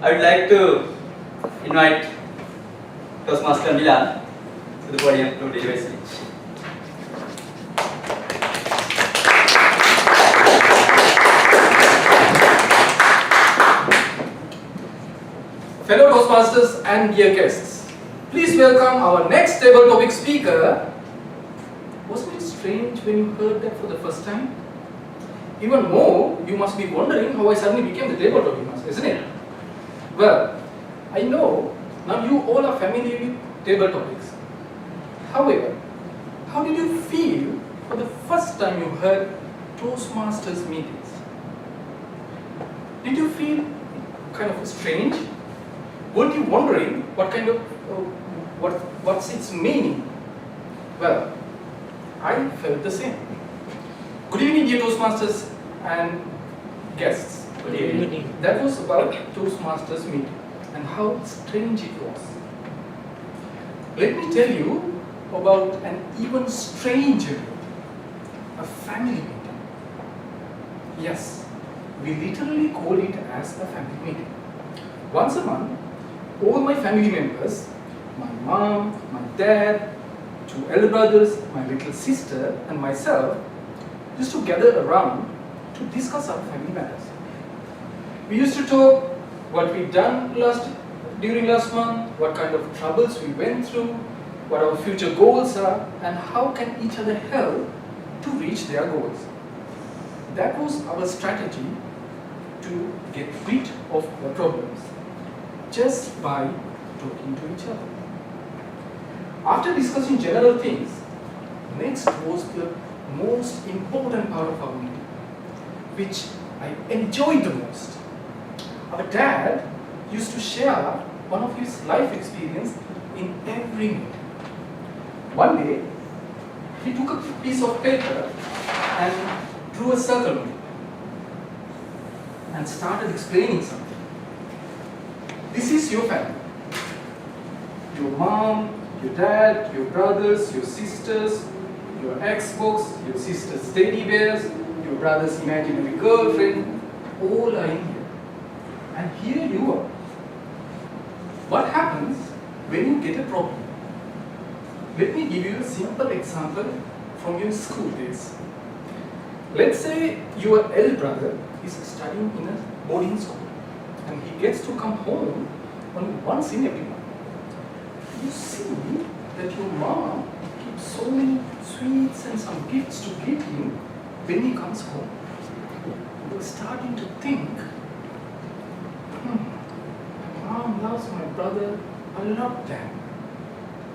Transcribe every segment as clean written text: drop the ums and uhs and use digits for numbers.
I would like to invite Toastmaster Milan to the podium to deliver his speech. Fellow Toastmasters and dear guests, please welcome our next table topic speaker. Wasn't it strange when you heard that for the first time? Even more, you must be wondering how I suddenly became the table topic master, isn't it? Well, I know now you all are familiar with table topics. However, how did you feel for the first time you heard Toastmasters meetings? Did you feel kind of strange? Weren't you wondering what kind of, what's its meaning? Well, I felt the same. Good evening, dear Toastmasters and guests. Good evening. That was about Toastmasters meeting and how strange it was. Let me tell you about an even stranger meeting, a family meeting. Yes, we literally call it as a family meeting. Once a month, all my family members, my mom, my dad, 2 elder brothers, my little sister and myself used to gather around to discuss our family matters. We used to talk what we'd done during last month, what kind of troubles we went through, what our future goals are, and how can each other help to reach their goals. That was our strategy to get rid of the problems, just by talking to each other. After discussing general things, next was the most important part of our meeting, which I enjoyed the most. Our dad used to share one of his life experience in every meeting. One day, he took a piece of paper and drew a circle on it and started explaining something. This is your family. Your mom, your dad, your brothers, your sisters, your Xbox, your sister's teddy bears, your brother's imaginary girlfriend, all are in here. And here you are. What happens when you get a problem? Let me give you a simple example from your school days. Let's say your elder brother is studying in a boarding school and he gets to come home only once in every month. You see that your mom keeps so many sweets and some gifts to give him when he comes home. You're starting to think, my mom loves my brother a lot then.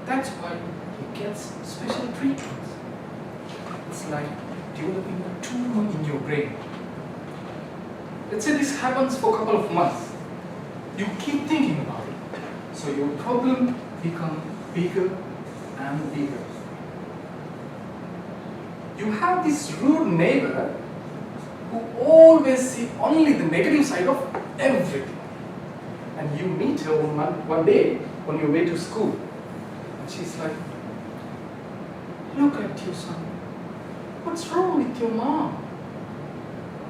That's why he gets special treatments. It's like developing a tumor in your brain. Let's say this happens for a couple of months. You keep thinking about it. So your problem becomes bigger and bigger. You have this rude neighbor who always sees only the negative side of everything. And you meet her one day on your way to school. And she's like, look at you, son. What's wrong with your mom?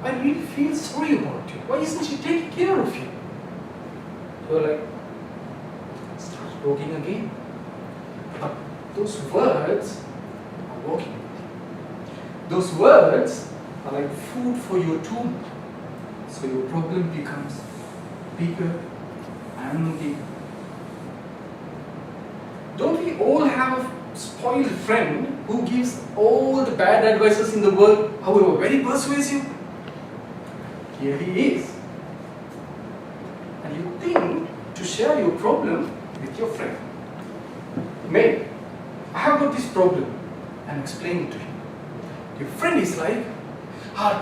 I really feel sorry about you. Why isn't she taking care of you? You're like, start talking again. But those words are working. Those words are like food for your tumor. So your problem becomes bigger and bigger. Don't we all have a spoiled friend who gives all the bad advices in the world, however very persuasive? Here he is. And you think to share your problem with your friend. Mate, I have got this problem, and explain it to him. Your friend is like,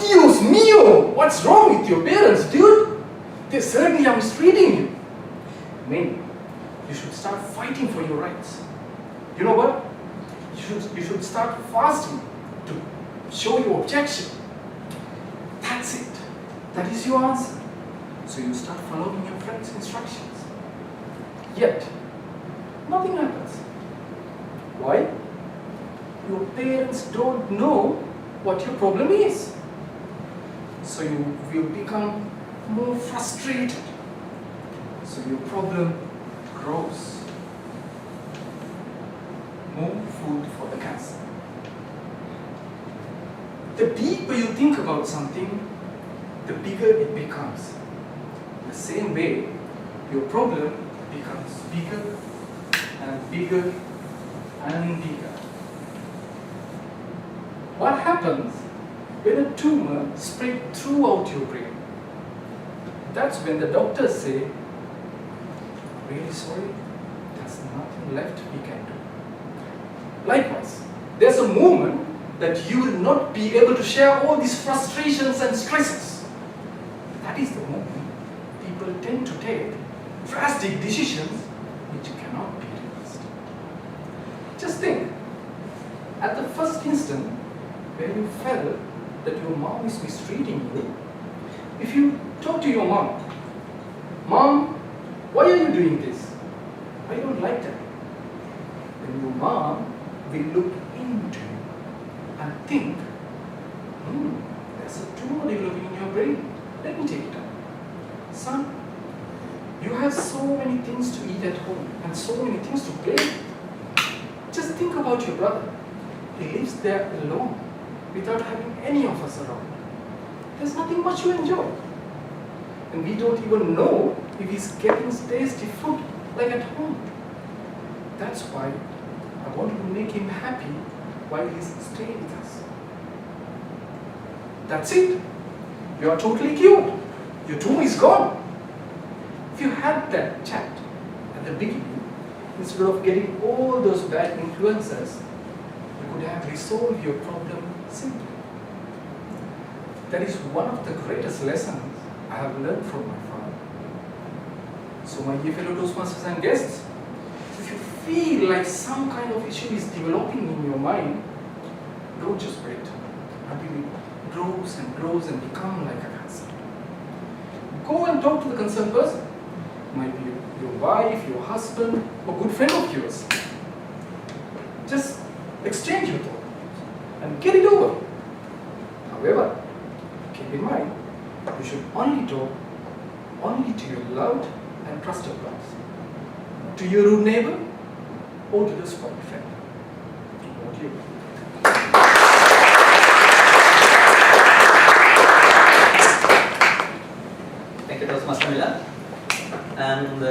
Dios mío, what's wrong with your parents, dude? They certainly are mistreating you. Mate, you should start fighting for your rights. You know what? You should start fasting to show your objection. That's it. That is your answer. So you start following your friend's instructions. Yet, nothing happens. Why? Your parents don't know what your problem is. So you will become more frustrated. So your problem grows. More food for the cancer. The deeper you think about something, the bigger it becomes. The same way, your problem becomes bigger and bigger and bigger. What happens when a tumor spreads throughout your brain? That's when the doctors say, really sorry, there's nothing left we can do. Likewise, there's a moment that you will not be able to share all these frustrations and stresses. That is the moment people tend to take drastic decisions which cannot be reversed. Just think, at the first instant when you felt that your mom is mistreating you, if you talk to your mom, "Mom, why are you doing this? I don't like that." Then your mom will look into you and think, there's a tumor developing in your brain. Let me take it out. Son, you have so many things to eat at home and so many things to play with. Just think about your brother. He lives there alone without having any of us around. There's nothing much to enjoy. And we don't even know if he's getting tasty food like at home. That's why I want to make him happy while he's staying with us. That's it. You are totally cured. Your tumor is gone. If you had that chat at the beginning, instead of getting all those bad influences, you could have resolved your problem simply. That is one of the greatest lessons I have learned from my father. So my dear fellow Toastmasters and guests, if you feel like some kind of issue is developing in your mind, don't just wait until it grows and grows and become like a cancer. Go and talk to the concerned person. It might be your wife, your husband, or good friend of yours. Just exchange your thoughts and get it over. However, keep in mind, you should only talk only to your loved and trusted ones. To your rude neighbor or to the spoiled friend. Over to you. Thank you, Toastmaster Milan. And